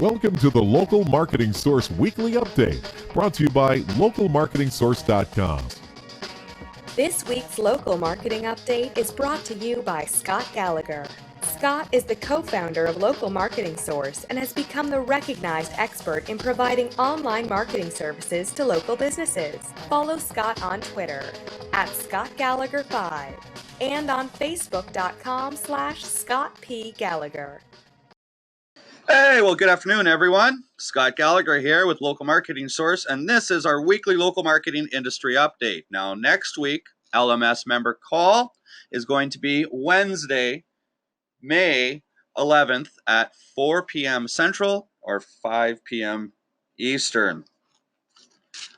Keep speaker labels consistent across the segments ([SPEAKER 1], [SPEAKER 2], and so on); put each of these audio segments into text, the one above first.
[SPEAKER 1] Welcome to the Local Marketing Source Weekly Update, brought to you by localmarketingsource.com.
[SPEAKER 2] This week's Local Marketing Update is brought to you by Scott Gallagher. Scott is the co-founder of Local Marketing Source and has become the recognized expert in providing online marketing services to local businesses. Follow Scott on Twitter at ScottGallagher5 and on Facebook.com/Scott P. Gallagher.
[SPEAKER 3] Hey, well, good afternoon, everyone. Scott Gallagher here with Local Marketing Source, and this is our weekly local marketing industry update. Now, next week, LMS member call is going to be Wednesday, May 11th at 4 p.m. Central or 5 p.m. Eastern.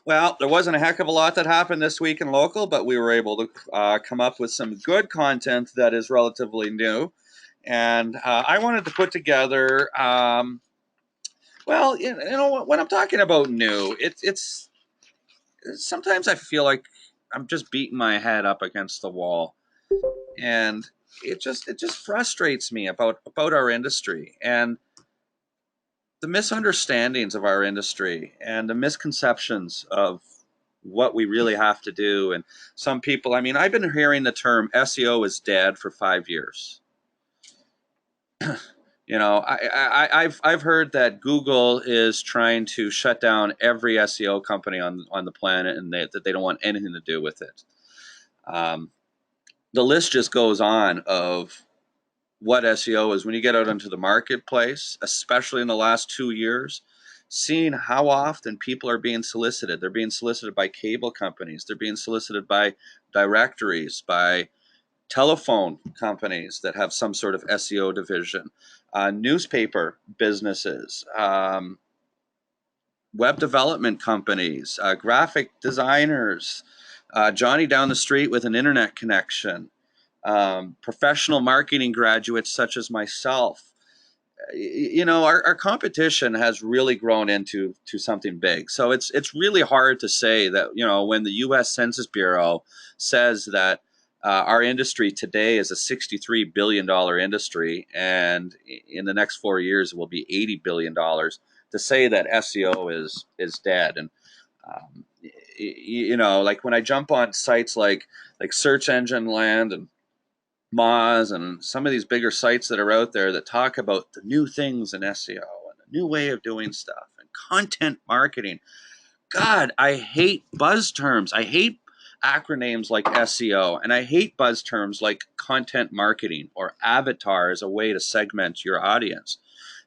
[SPEAKER 3] Well, there wasn't a heck of a lot that happened this week in local, but we were able to come up with some good content that is relatively new. And I wanted to put together, well, you know, when I'm talking about new, it's sometimes I feel like I'm just beating my head up against the wall, and it just frustrates me about our industry and the misunderstandings of our industry and the misconceptions of what we really have to do. And some people, I mean, I've been hearing the term SEO is dead for 5 years. You know, I've heard that Google is trying to shut down every SEO company on the planet, and that they don't want anything to do with it. The list just goes on of what SEO is. When you get out into the marketplace, especially in the last 2 years, seeing how often people are being solicited. They're being solicited by cable companies. They're being solicited by directories, by telephone companies that have some sort of SEO division, newspaper businesses, web development companies, graphic designers, Johnny down the street with an internet connection, professional marketing graduates such as myself. You know, our competition has really grown into something big. So it's really hard to say that, you know, when the U.S. Census Bureau says that our industry today is a $63 billion industry, and in the next 4 years it will be $80 billion. To say that SEO is dead, and you know, like when I jump on sites like Search Engine Land and Moz and some of these bigger sites that are out there that talk about the new things in SEO and the new way of doing stuff and content marketing. God, I hate buzz terms. I hate acronyms like SEO, and I hate buzz terms like content marketing or avatar as a way to segment your audience,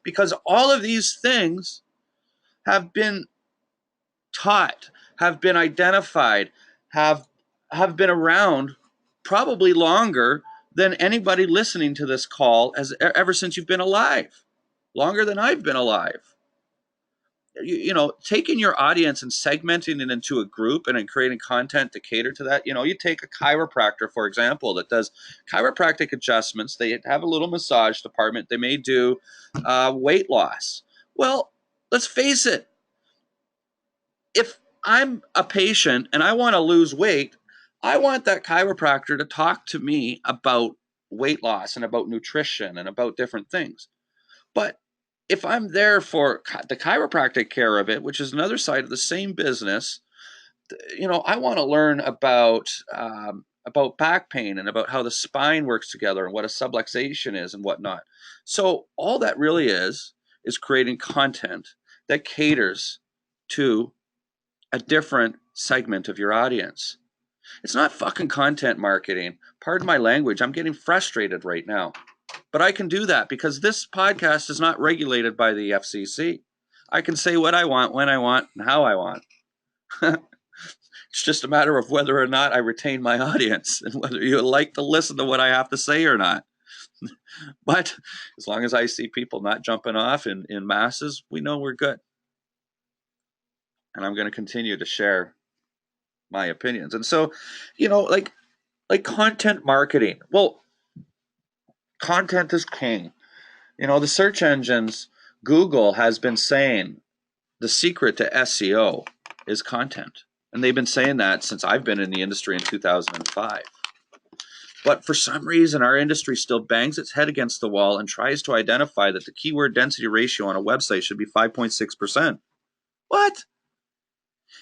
[SPEAKER 3] because all of these things have been taught, have been identified, have been around probably longer than anybody listening to this call has ever since you've been alive, longer than I've been alive. You know, taking your audience and segmenting it into a group and then creating content to cater to that. You know, you take a chiropractor, for example, that does chiropractic adjustments. They have a little massage department. They may do weight loss. Well, let's face it. If I'm a patient and I want to lose weight, I want that chiropractor to talk to me about weight loss and about nutrition and about different things. But if I'm there for the chiropractic care of it, which is another side of the same business, you know, I want to learn about back pain and about how the spine works together and what a subluxation is and whatnot. So all that really is creating content that caters to a different segment of your audience. It's not fucking content marketing. Pardon my language. I'm getting frustrated right now. But I can do that because this podcast is not regulated by the FCC. I can say what I want, when I want, and how I want. It's just a matter of whether or not I retain my audience and whether you like to listen to what I have to say or not. But as long as I see people not jumping off in masses, we know we're good. And I'm going to continue to share my opinions. And so, you know, like content marketing. Well, content is king. You know, the search engines, Google has been saying the secret to SEO is content. And they've been saying that since I've been in the industry in 2005. But for some reason, our industry still bangs its head against the wall and tries to identify that the keyword density ratio on a website should be 5.6%. What?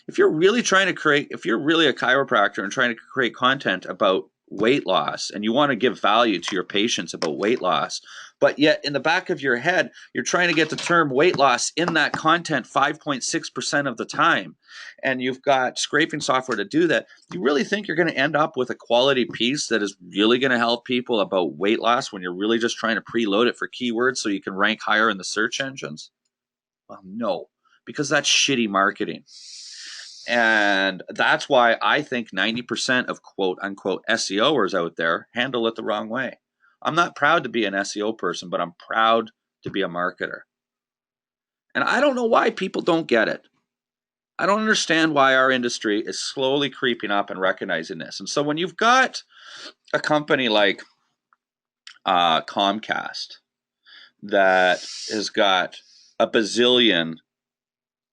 [SPEAKER 3] If you're really if you're really a chiropractor and trying to create content about weight loss and you want to give value to your patients about weight loss, but yet in the back of your head, you're trying to get the term weight loss in that content 5.6% of the time, and you've got scraping software to do that, you really think you're going to end up with a quality piece that is really going to help people about weight loss when you're really just trying to preload it for keywords so you can rank higher in the search engines? Well, no, because that's shitty marketing. And that's why I think 90% of quote unquote SEOers out there handle it the wrong way. I'm not proud to be an SEO person, but I'm proud to be a marketer. And I don't know why people don't get it. I don't understand why our industry is slowly creeping up and recognizing this. And so when you've got a company like Comcast that has got a bazillion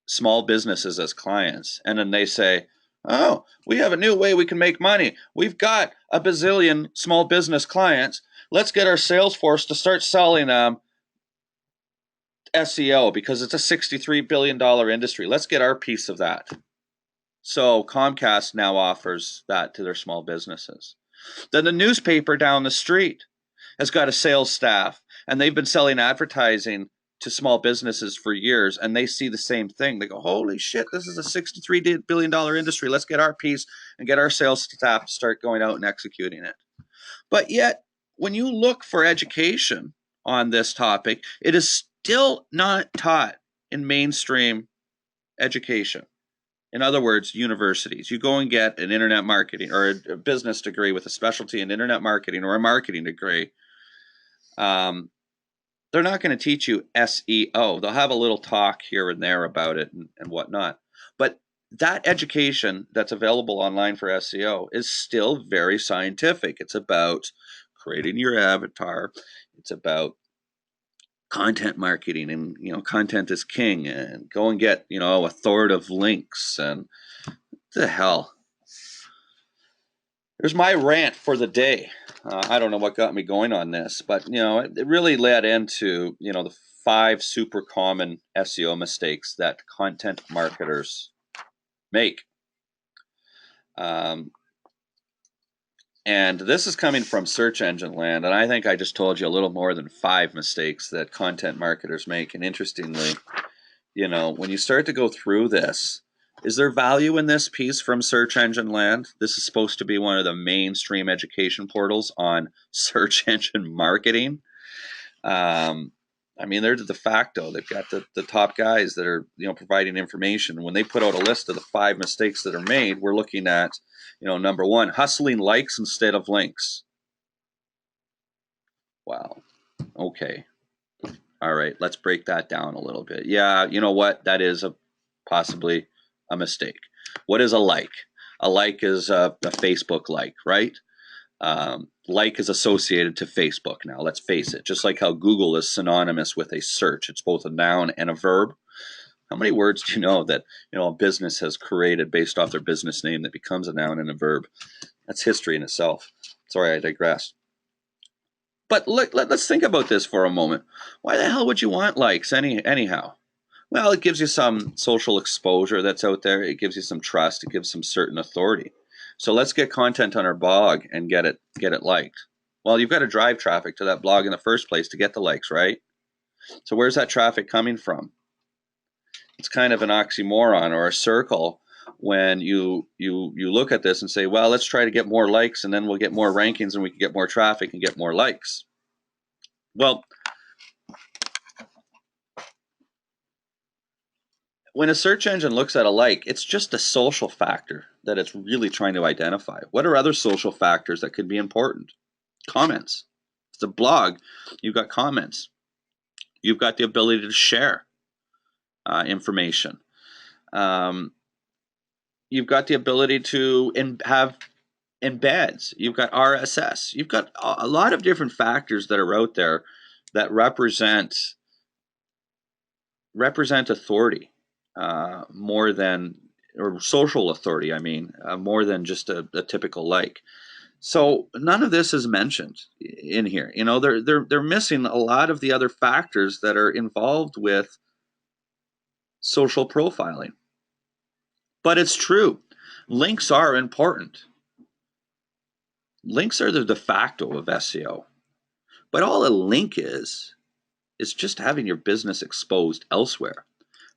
[SPEAKER 3] small businesses as clients, and then they say, oh, we have a new way we can make money. We've got a bazillion small business clients. Let's get our sales force to start selling SEO because it's a $63 billion industry. Let's get our piece of that. So Comcast now offers that to their small businesses. Then the newspaper down the street has got a sales staff, and they've been selling advertising to small businesses for years, and they see the same thing. They go, holy shit, this is a $63 billion industry. Let's get our piece and get our sales staff to start going out and executing it. But yet, when you look for education on this topic, it is still not taught in mainstream education. In other words, universities. You go and get an internet marketing or a business degree with a specialty in internet marketing or a marketing degree. They're not going to teach you SEO. They'll have a little talk here and there about it and whatnot. But that education that's available online for SEO is still very scientific. It's about creating your avatar. It's about content marketing, and content is king, and go and get authoritative links, and what the hell. There's my rant for the day. I don't know what got me going on this, but it really led into the 5 super common SEO mistakes that content marketers make. And this is coming from search engine land, and I think I just told you a little more than 5 mistakes that content marketers make. And interestingly, when you start to go through this, is there value in this piece from search engine land? This is supposed to be one of the mainstream education portals on search engine marketing. They're de facto. They've got the top guys that are providing information. When they put out a list of the 5 mistakes that are made, we're looking at number 1, hustling likes instead of links. Wow. Okay. All right. Let's break that down a little bit. Yeah. You know what? That is possibly a mistake. What is a like? A like is a Facebook like, right? Like is associated to Facebook now. Let's face it. Just like how Google is synonymous with a search. It's both a noun and a verb. How many words do you know that a business has created based off their business name that becomes a noun and a verb? That's history in itself. Sorry, I digress. But let's think about this for a moment. Why the hell would you want likes anyhow? Well, it gives you some social exposure that's out there. It gives you some trust. It gives some certain authority. So let's get content on our blog and get it liked. Well, you've got to drive traffic to that blog in the first place to get the likes, right? So where's that traffic coming from? It's kind of an oxymoron or a circle when you look at this and say, well, let's try to get more likes, and then we'll get more rankings, and we can get more traffic and get more likes. Well, when a search engine looks at a like, it's just a social factor that it's really trying to identify. What are other social factors that could be important? Comments. It's a blog. You've got comments. You've got the ability to share information. You've got the ability to have embeds. You've got RSS. You've got a lot of different factors that are out there that represent authority. More than, or social authority, more than just a typical like. So none of this is mentioned in here. You know, they're missing a lot of the other factors that are involved with social profiling. But it's true. Links are important. Links are the de facto of SEO. But all a link is just having your business exposed elsewhere.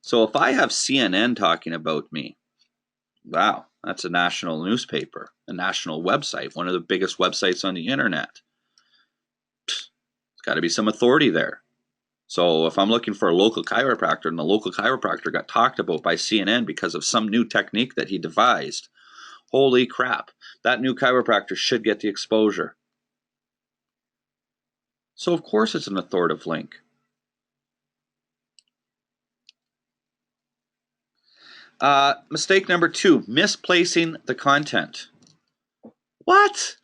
[SPEAKER 3] So if I have CNN talking about me, wow, that's a national newspaper, a national website, one of the biggest websites on the internet. There's got to be some authority there. So if I'm looking for a local chiropractor and the local chiropractor got talked about by CNN because of some new technique that he devised, holy crap, that new chiropractor should get the exposure. So of course it's an authoritative link. Mistake number 2, misplacing the content. What?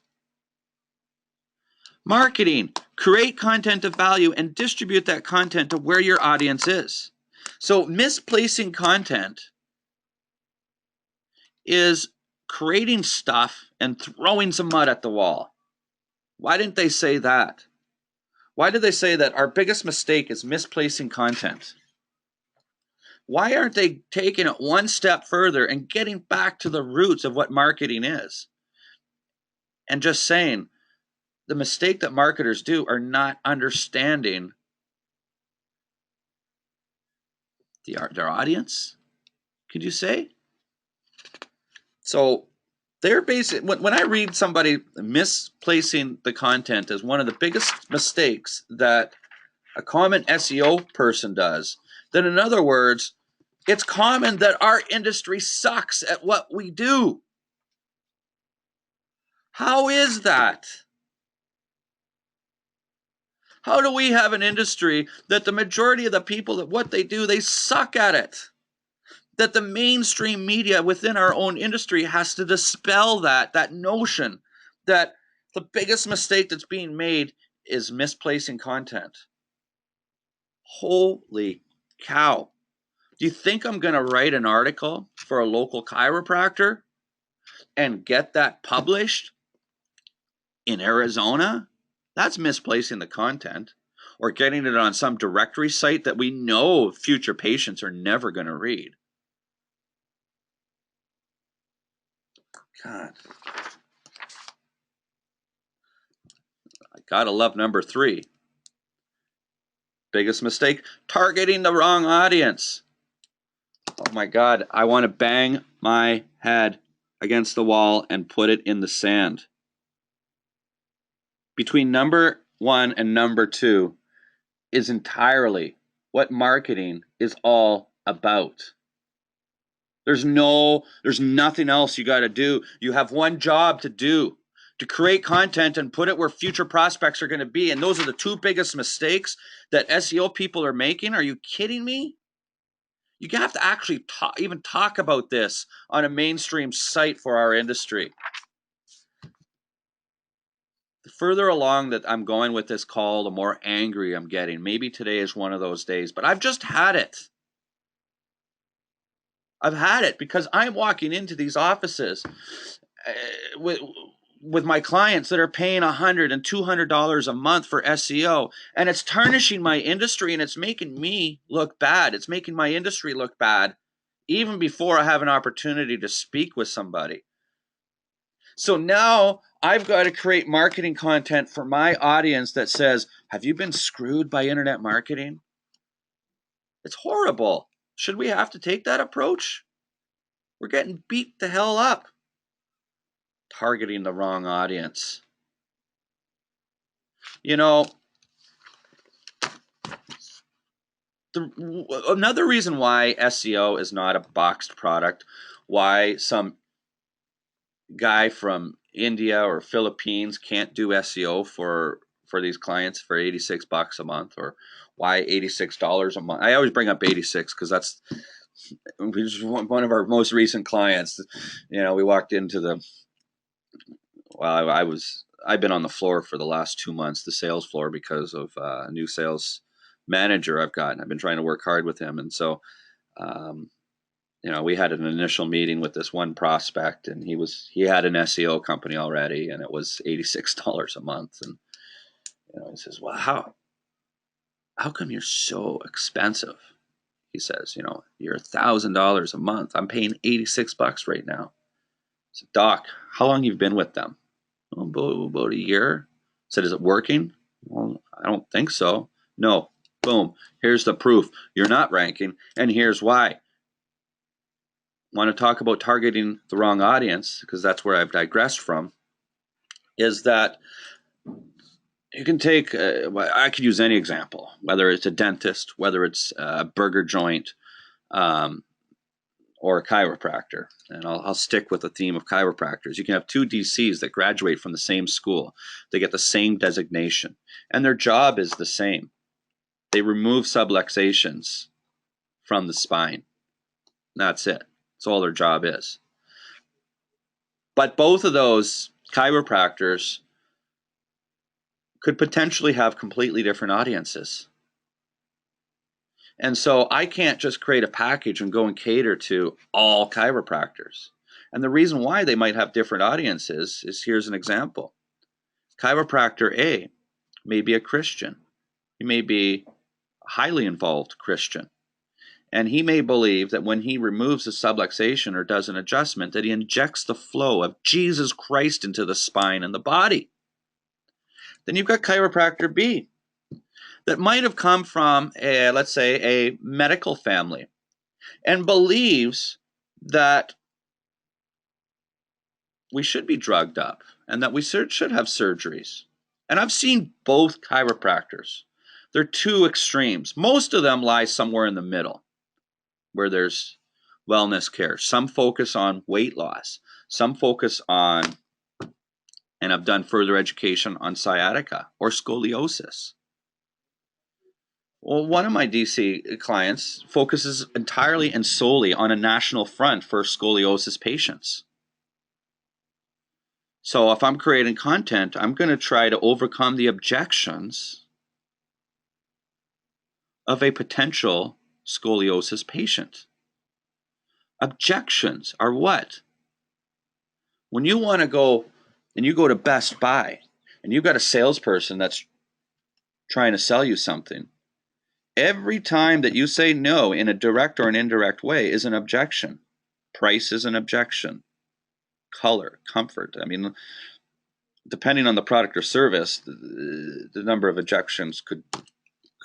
[SPEAKER 3] Marketing. Create content of value and distribute that content to where your audience is. So misplacing content is creating stuff and throwing some mud at the wall. Why didn't they say that? Why did they say that our biggest mistake is misplacing content? Why aren't they taking it one step further and getting back to the roots of what marketing is? And just saying, the mistake that marketers do are not understanding their audience, could you say? So they're basically, when I read somebody misplacing the content as one of the biggest mistakes that a common SEO person does, then in other words, it's common that our industry sucks at what we do. How is that? How do we have an industry that the majority of the people that what they do, they suck at it? That the mainstream media within our own industry has to dispel that notion that the biggest mistake that's being made is misplacing content. Holy cow. Do you think I'm going to write an article for a local chiropractor and get that published in Arizona? That's misplacing the content, or getting it on some directory site that we know future patients are never going to read. God. I gotta love number 3. Biggest mistake, targeting the wrong audience. Oh my God, I want to bang my head against the wall and put it in the sand. Between number 1 and number 2 is entirely what marketing is all about. There's nothing else you got to do. You have one job to do, to create content and put it where future prospects are going to be. And those are the 2 biggest mistakes that SEO people are making. Are you kidding me? You have to actually even talk about this on a mainstream site for our industry. The further along that I'm going with this call, the more angry I'm getting. Maybe today is one of those days, but I've just had it. I've had it because I'm walking into these offices with my clients that are paying $100 and $200 a month for SEO, and it's tarnishing my industry and it's making me look bad. It's making my industry look bad even before I have an opportunity to speak with somebody. So now I've got to create marketing content for my audience that says, have you been screwed by internet marketing? It's horrible. Should we have to take that approach? We're getting beat the hell up. Targeting the wrong audience. You know, another reason why SEO is not a boxed product, why some guy from India or Philippines can't do SEO for these clients for $86 a month, or why $86 a month. I always bring up 86 because that's one of our most recent clients. You know, we walked into the, well, I've been on the floor for the last 2 months, the sales floor, because of a new sales manager I've gotten. I've been trying to work hard with him, and so we had an initial meeting with this one prospect, and he had an SEO company already, and it was $86 a month. And he says, "Well, how come you're so expensive?" He says, "You're $1,000 a month. I'm paying $86 right now." I said, "Doc, how long you've been with them?" "Oh, about a year." I said, "Is it working?" "Well, I don't think so." "No." Boom. Here's the proof. You're not ranking, and here's why. Want to talk about targeting the wrong audience, because that's where I've digressed from, is that you can take, I could use any example, whether it's a dentist, whether it's a burger joint, or a chiropractor. And I'll stick with the theme of chiropractors. You can have two DCs that graduate from the same school. They get the same designation, and their job is the same. They remove subluxations from the spine. That's it. That's all their job is. But both of those chiropractors could potentially have completely different audiences. And so I can't just create a package and go and cater to all chiropractors. And the reason why they might have different audiences is, here's an example. Chiropractor A may be a Christian. He may be a highly involved Christian. And he may believe that when he removes a subluxation or does an adjustment, that he injects the flow of Jesus Christ into the spine and the body. Then you've got chiropractor B that might have come from, let's say, a medical family and believes that we should be drugged up and that we should have surgeries. And I've seen both chiropractors. They're two extremes. Most of them lie somewhere in the middle, where there's wellness care. Some focus on weight loss. Some focus on, and I've done further education on sciatica or scoliosis. Well, one of my DC clients focuses entirely and solely on a national front for scoliosis patients. So if I'm creating content, I'm going to try to overcome the objections of a potential scoliosis patient. Objections are what? When you want to go and you go to Best Buy and you've got a salesperson that's trying to sell you something, every time that you say no in a direct or an indirect way is an objection. Price is an objection. Color, comfort. I mean, depending on the product or service, the number of objections could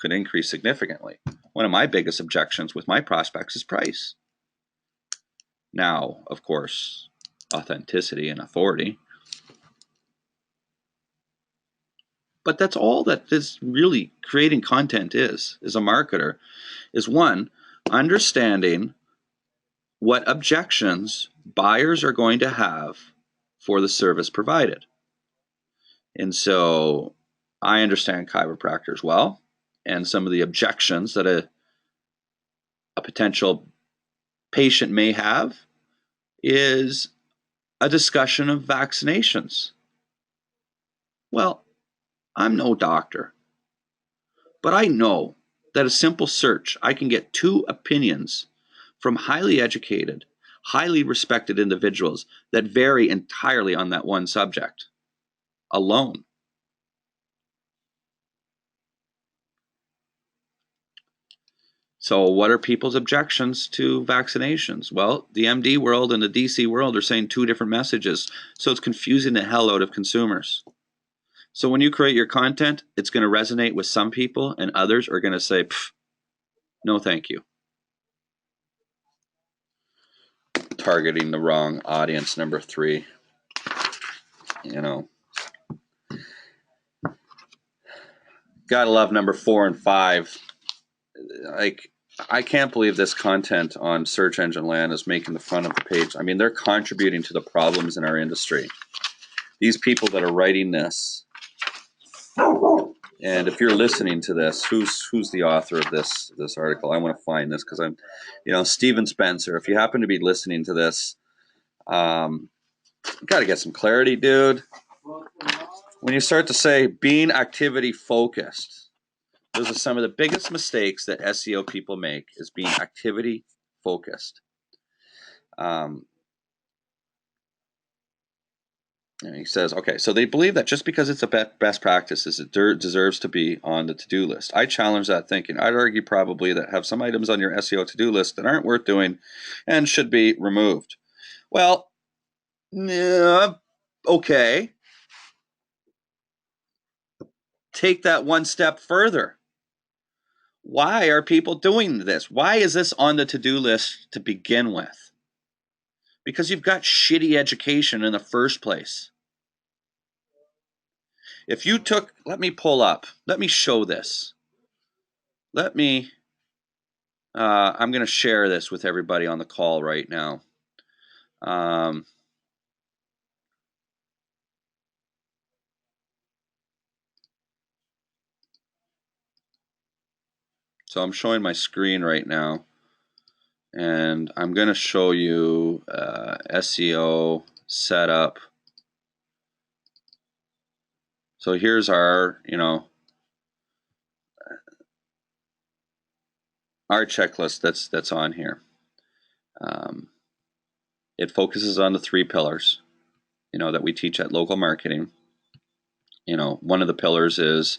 [SPEAKER 3] increase significantly. One of my biggest objections with my prospects is price. Now, of course, authenticity and authority. But that's all that is really creating content is a marketer, is one, understanding what objections buyers are going to have for the service provided. And so I understand chiropractors well, and some of the objections that a potential patient may have is a discussion of vaccinations. Well, I'm no doctor, but I know that a simple search, I can get two opinions from highly educated, highly respected individuals that vary entirely on that one subject alone. So what are people's objections to vaccinations? Well, the MD world and the DC world are saying two different messages, so it's confusing the hell out of consumers. So when you create your content, it's going to resonate with some people, and others are going to say, no thank you. Targeting the wrong audience, number 3. Gotta love number 4 and 5. Like, I can't believe this content on search engine land is making the front of the page. I mean, they're contributing to the problems in our industry. These people that are writing this, and if you're listening to this, who's the author of this article? I want to find this because I'm, Steven Spencer. If you happen to be listening to this, got to get some clarity, dude. When you start to say being activity focused, those are some of the biggest mistakes that SEO people make, is being activity focused. And he says, okay, so they believe that just because it's a best practices, it deserves to be on the to-do list. I challenge that thinking. I'd argue probably that have some items on your SEO to-do list that aren't worth doing and should be removed. Well, yeah, okay. Take that one step further. Why are people doing this? Why is this on the to-do list to begin with? Because you've got shitty education in the first place. If you took, let me pull up, let me show this. I'm going to share this with everybody on the call right now. So I'm showing my screen right now, and I'm going to show you SEO setup. So here's our, our checklist that's on here. It focuses on the 3 pillars, that we teach at Local Marketing. One of the pillars is,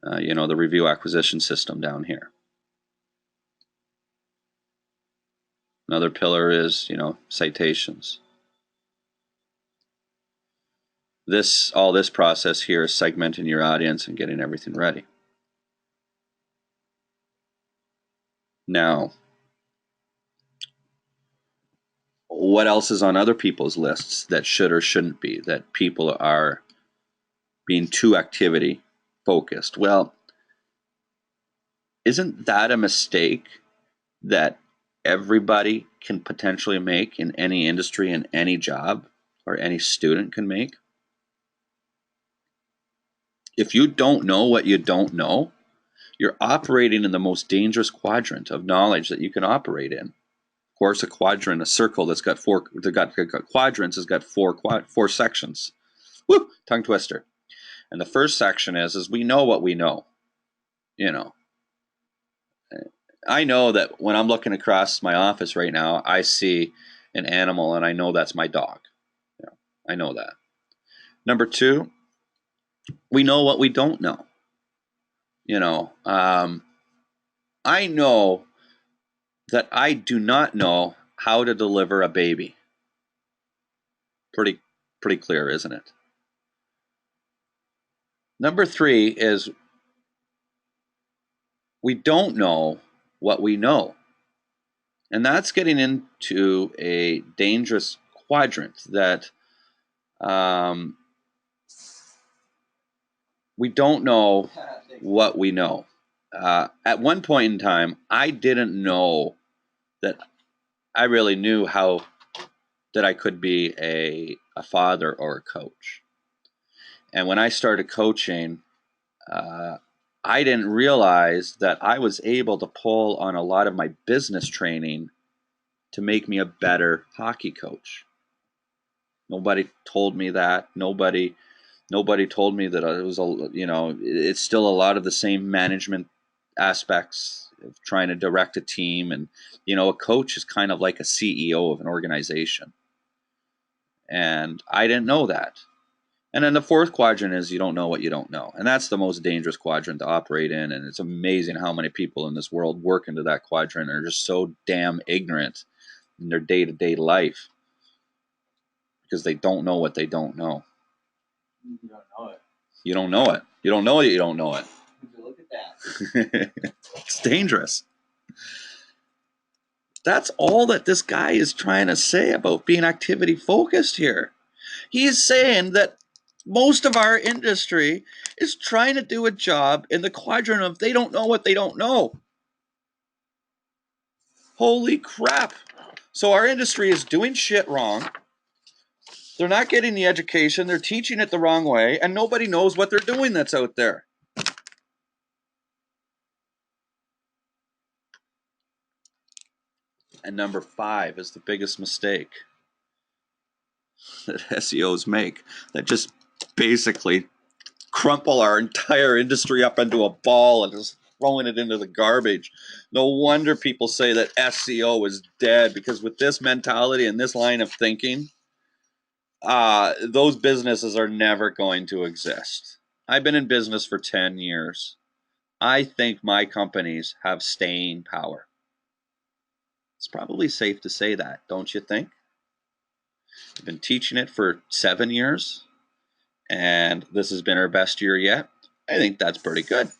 [SPEAKER 3] the review acquisition system down here. Another pillar is, citations. All this process here is segmenting your audience and getting everything ready. Now, what else is on other people's lists that should or shouldn't be, that people are being too activity focused? Well, isn't that a mistake that everybody can potentially make in any industry, in any job, or any student can make? If you don't know what you don't know, you're operating in the most dangerous quadrant of knowledge that you can operate in. Of course, a circle that's got quadrants has got four sections. Woo, tongue twister. And the first section is we know what we know. I know that when I'm looking across my office right now, I see an animal and I know that's my dog. I know that. Number 2, we know what we don't know. I know that I do not know how to deliver a baby. Pretty clear, isn't it? Number 3 is we don't know what we know. And that's getting into a dangerous quadrant that we don't know what we know. At one point in time, I didn't know that I really knew how that I could be a father or a coach. And when I started coaching, I didn't realize that I was able to pull on a lot of my business training to make me a better hockey coach. Nobody told me that. Nobody told me that it was it's still a lot of the same management aspects of trying to direct a team. And, a coach is kind of like a CEO of an organization. And I didn't know that. And then the 4th quadrant is you don't know what you don't know. And that's the most dangerous quadrant to operate in. And it's amazing how many people in this world work into that quadrant and are just so damn ignorant in their day-to-day life because they don't know what they don't know.
[SPEAKER 4] You don't know it.
[SPEAKER 3] You don't know it. You don't know that you don't know it.
[SPEAKER 4] Look at that.
[SPEAKER 3] It's dangerous. That's all that this guy is trying to say about being activity focused here. He's saying that most of our industry is trying to do a job in the quadrant of they don't know what they don't know. Holy crap. So our industry is doing shit wrong. They're not getting the education. They're teaching it the wrong way, and nobody knows what they're doing that's out there. And number 5 is the biggest mistake that SEOs make that just basically crumple our entire industry up into a ball and just throwing it into the garbage. No wonder people say that SEO is dead, because with this mentality and this line of thinking, those businesses are never going to exist. I've been in business for 10 years. I think my companies have staying power. It's probably safe to say that, don't you think? I've been teaching it for 7 years, and this has been our best year yet. I think that's pretty good.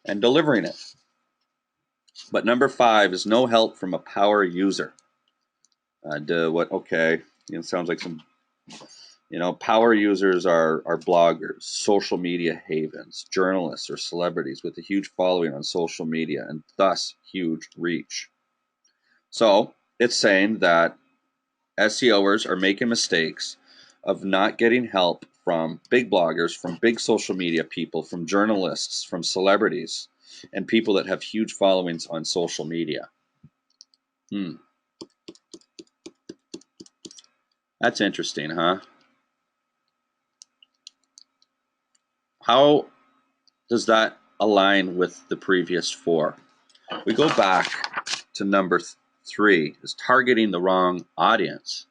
[SPEAKER 3] And delivering it. But number 5 is no help from a power user. Okay, sounds like some, power users are bloggers, social media havens, journalists, or celebrities with a huge following on social media and thus huge reach. So it's saying that SEOers are making mistakes of not getting help from big bloggers, from big social media people, from journalists, from celebrities, and people that have huge followings on social media. That's interesting, huh? How does that align with the previous 4? We go back to number 3, is targeting the wrong audience.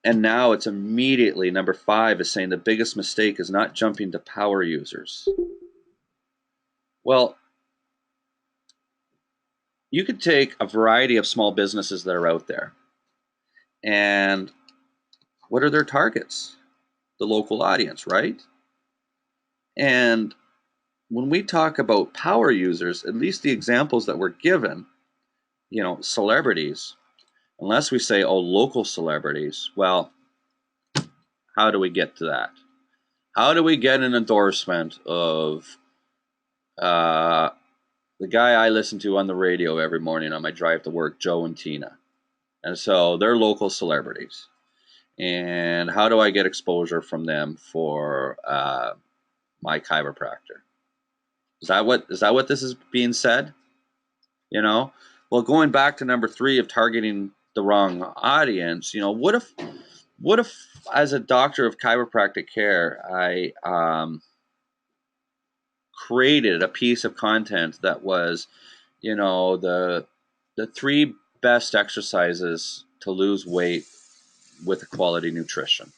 [SPEAKER 3] And now it's immediately number 5 is saying the biggest mistake is not jumping to power users. Well, you could take a variety of small businesses that are out there, and what are their targets? The local audience, right? And when we talk about power users, at least the examples that we're given, celebrities, unless we say, local celebrities, well, how do we get to that? How do we get an endorsement of the guy I listen to on the radio every morning on my drive to work, Joe and Tina? And so they're local celebrities. And how do I get exposure from them for my chiropractor? Is that what this is being said? Well, going back to number 3 of targeting the wrong audience, what if as a doctor of chiropractic care, I created a piece of content that was, the 3 best exercises to lose weight with a quality nutrition,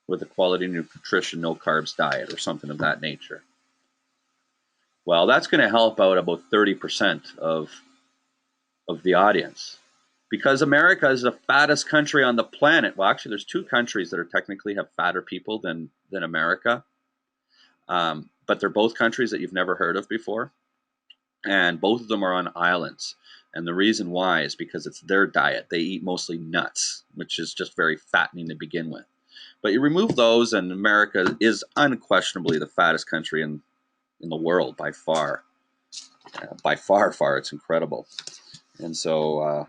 [SPEAKER 3] no carbs diet, or something of that nature. Well, that's going to help out about 30% of the audience, because America is the fattest country on the planet. Well, actually, there's 2 countries that are technically have fatter people than America, but they're both countries that you've never heard of before, and both of them are on islands. And the reason why is because it's their diet. They eat mostly nuts, which is just very fattening to begin with. But you remove those, and America is unquestionably the fattest country in the world by far. By far, it's incredible. And so,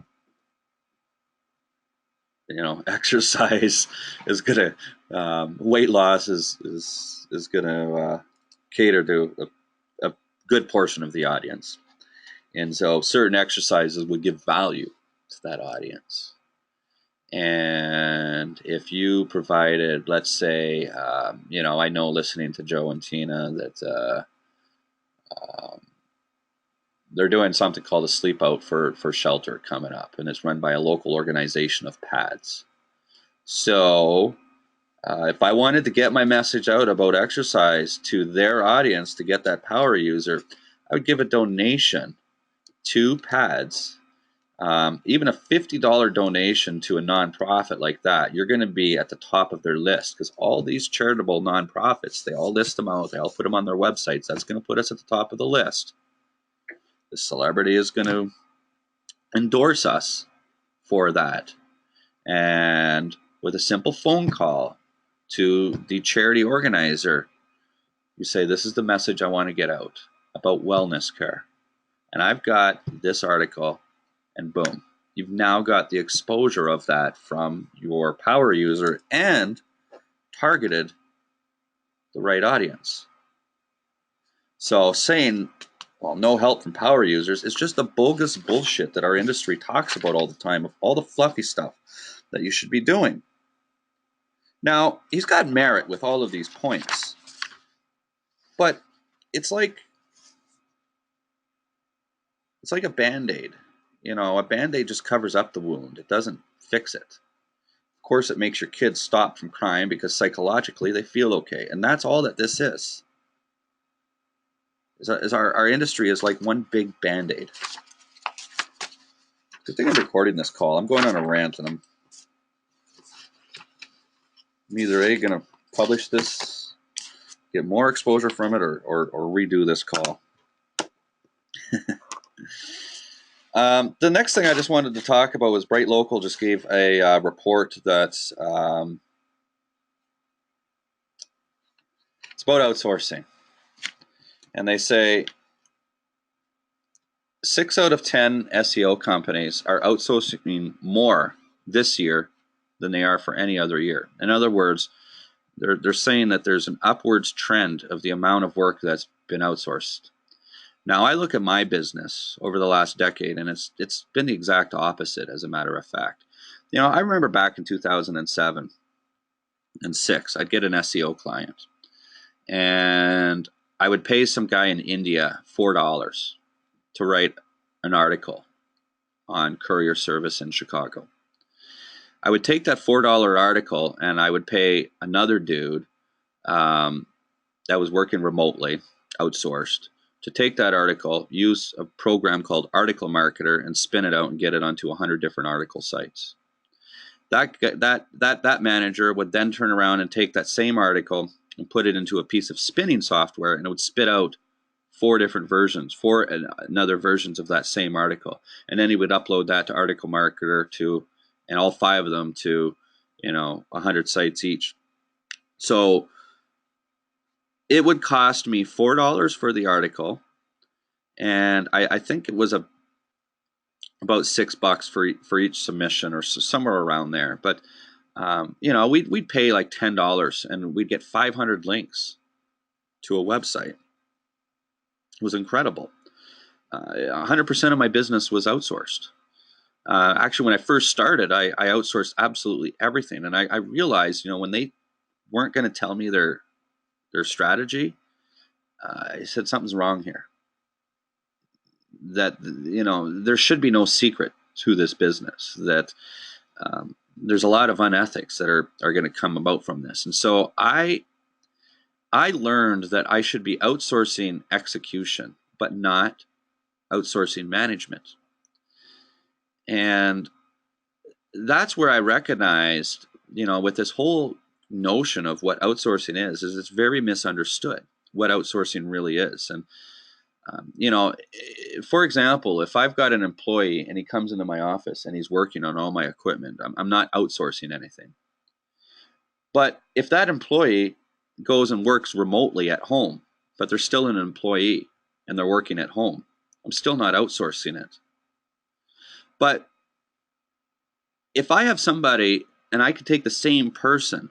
[SPEAKER 3] exercise is gonna, weight loss is gonna cater to a good portion of the audience. And so certain exercises would give value to that audience. And if you provided, let's say, I know listening to Joe and Tina that they're doing something called a sleep out for shelter coming up, and it's run by a local organization of PADS. So if I wanted to get my message out about exercise to their audience to get that power user, I would give a donation to PADS. Even a $50 donation to a nonprofit like that, you're going to be at the top of their list, because all these charitable nonprofits, they all list them out, they all put them on their websites. That's going to put us at the top of the list. The celebrity is going to endorse us for that. And with a simple phone call to the charity organizer, you say, this is the message I want to get out about wellness care. And I've got this article, and boom, you've now got the exposure of that from your power user and targeted the right audience. So saying, well, no help from power users is just the bogus bullshit that our industry talks about all the time, of all the fluffy stuff that you should be doing. Now, he's got merit with all of these points, but it's like a Band-Aid. You know, a Band-Aid just covers up the wound. It doesn't fix it. Of course, it makes your kids stop from crying because psychologically they feel okay. And that's all that this is our industry is like one big Band-Aid. Good thing I'm recording this call. I'm going on a rant, and I'm either going to publish this, get more exposure from it, or redo this call. The next thing I just wanted to talk about was Bright Local just gave a report that's it's about outsourcing. And they say 6 out of 10 SEO companies are outsourcing more this year than they are for any other year. In other words, they're saying that there's an upwards trend of the amount of work that's been outsourced. Now, I look at my business over the last decade, and it's been the exact opposite, as a matter of fact. You know, I remember back in 2007 and 6, I'd get an SEO client, and I would pay some guy in India $4 to write an article on courier service in Chicago. I would take that $4 article and I would pay another dude that was working remotely, outsourced, to take that article, use a program called Article Marketer, and spin it out and get it onto 100 different article sites. That manager would then turn around and take that same article and put it into a piece of spinning software, and it would spit out 4 different versions, 4 another versions of that same article. And then he would upload that to Article Marketer and all 5 of them to, 100 sites each. So it would cost me $4 for the article, and I think it was about $6 for each submission, or somewhere around there. But we'd pay like $10, and we'd get 500 links to a website. It was incredible. 100% of my business was outsourced. Actually, when I first started, I outsourced absolutely everything, and I realized, when they weren't going to tell me their strategy, I said something's wrong here. That there should be no secret to this business. That there's a lot of unethics that are going to come about from this, and so I learned that I should be outsourcing execution, but not outsourcing management. And that's where I recognized, with this whole notion of what outsourcing is it's very misunderstood what outsourcing really is. And, for example, if I've got an employee and he comes into my office and he's working on all my equipment, I'm not outsourcing anything. But if that employee goes and works remotely at home, but they're still an employee and they're working at home, I'm still not outsourcing it. But if I have somebody and I could take the same person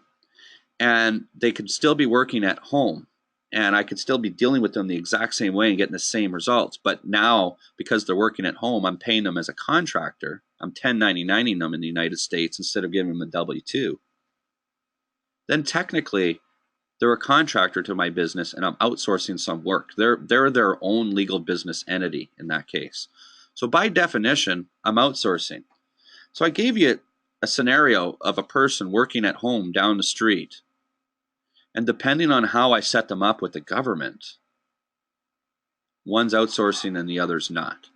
[SPEAKER 3] and they could still be working at home, and I could still be dealing with them the exact same way and getting the same results, but now because they're working at home, I'm paying them as a contractor. I'm 1099ing them in the United States instead of giving them a W-2. Then technically, they're a contractor to my business, and I'm outsourcing some work. They're their own legal business entity in that case. So by definition, I'm outsourcing. So I gave you a scenario of a person working at home down the street, and depending on how I set them up with the government, one's outsourcing and the other's not.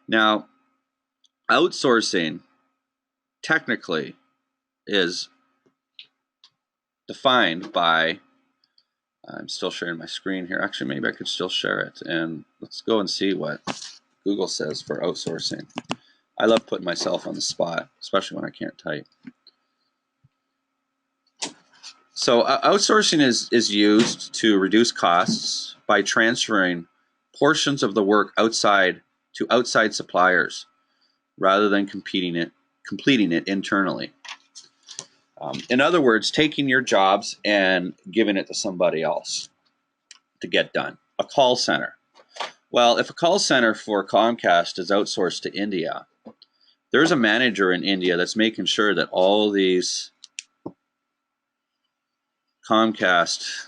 [SPEAKER 3] Now, outsourcing technically is defined by, I'm still sharing my screen here. Actually, maybe I could still share it. And let's go and see what Google says for outsourcing. I love putting myself on the spot, especially when I can't type. So outsourcing is used to reduce costs by transferring portions of the work outside to outside suppliers rather than completing it internally. In other words, taking your jobs and giving it to somebody else to get done. A call center. Well, if a call center for Comcast is outsourced to India, there's a manager in India that's making sure that all these Comcast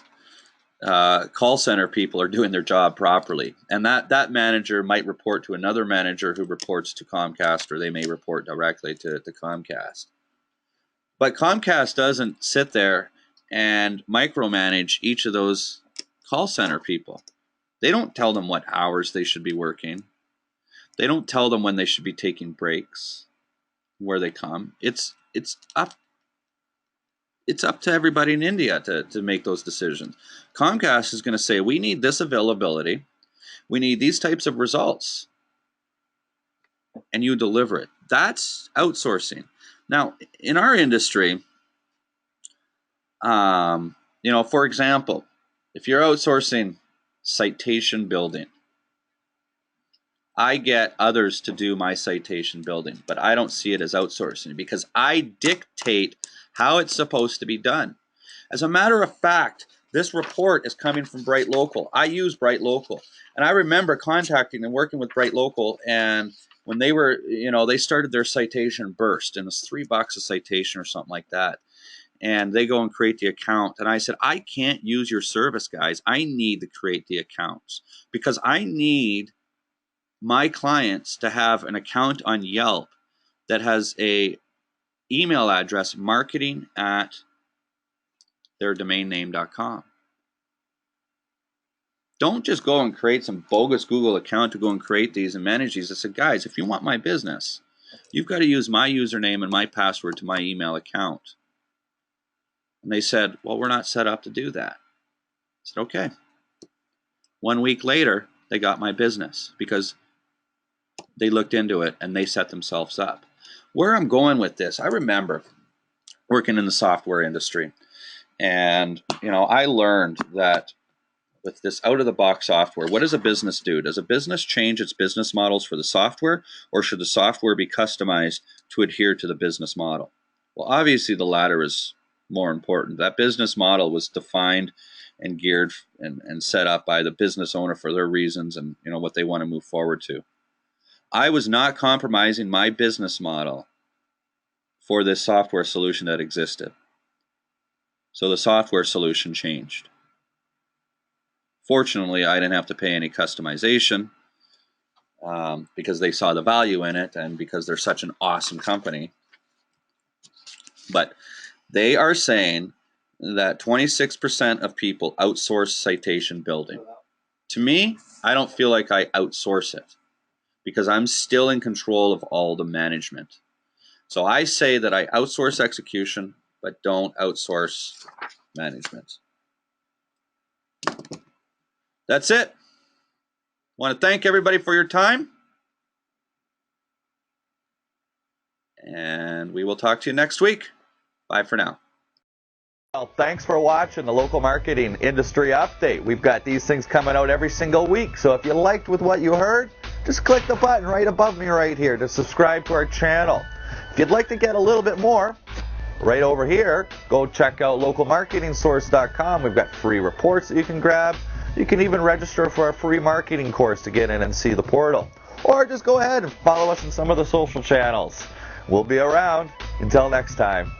[SPEAKER 3] call center people are doing their job properly. And that manager might report to another manager who reports to Comcast, or they may report directly to Comcast. But Comcast doesn't sit there and micromanage each of those call center people. They don't tell them what hours they should be working. They don't tell them when they should be taking breaks, where they come. It's up to everybody in India to make those decisions. Comcast is going to say, we need this availability. We need these types of results. And you deliver it. That's outsourcing. Now, in our industry, for example, if you're outsourcing citation building, I get others to do my citation building, but I don't see it as outsourcing because I dictate how it's supposed to be done. As a matter of fact, this report is coming from Bright Local. I use Bright Local, and I remember contacting and working with Bright Local, and when they were, they started their citation burst, and it's $3 a citation or something like that. And they go and create the account. And I said, I can't use your service, guys. I need to create the accounts because I need my clients to have an account on Yelp that has a email address, marketing@theirdomainname.com. Don't just go and create some bogus Google account to go and create these and manage these. I said, guys, if you want my business, you've got to use my username and my password to my email account. And they said, well, we're not set up to do that. I said, okay. 1 week later, they got my business because they looked into it and they set themselves up. Where I'm going with this, I remember working in the software industry. And, I learned that with this out-of-the-box software, what does a business do? Does a business change its business models for the software, or should the software be customized to adhere to the business model? Well, obviously the latter is more important. That business model was defined and geared and set up by the business owner for their reasons and what they want to move forward to. I was not compromising my business model for this software solution that existed. So the software solution changed. Fortunately, I didn't have to pay any customization because they saw the value in it and because they're such an awesome company. But they are saying that 26% of people outsource citation building. To me, I don't feel like I outsource it because I'm still in control of all the management. So I say that I outsource execution, but don't outsource management. That's it. I want to thank everybody for your time. And we will talk to you next week. Bye for now.
[SPEAKER 5] Well, thanks for watching the Local Marketing Industry Update. We've got these things coming out every single week. So if you liked with what you heard, just click the button right above me right here to subscribe to our channel. If you'd like to get a little bit more, right over here, go check out localmarketingsource.com. We've got free reports that you can grab. You can even register for a free marketing course to get in and see the portal. Or just go ahead and follow us on some of the social channels. We'll be around. Until next time.